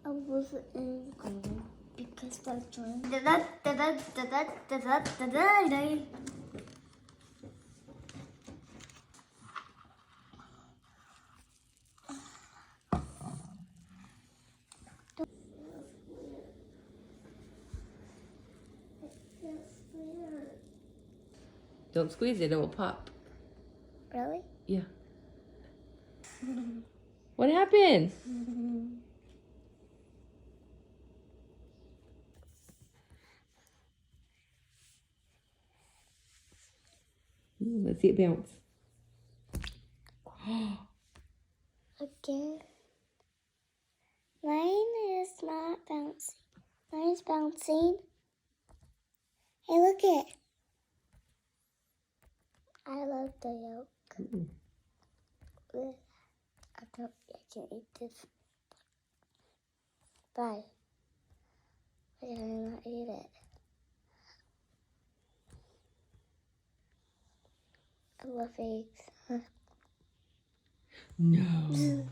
I wasn't in school because I joined. Don't squeeze it, it will pop. Really? Yeah. What happened? Ooh, let's see it bounce. Again. Mine is not bouncing. Mine's bouncing. Hey, look it. I love the yolk. Ooh. I can eat this. Bye. I cannot eat it. I love eggs. No.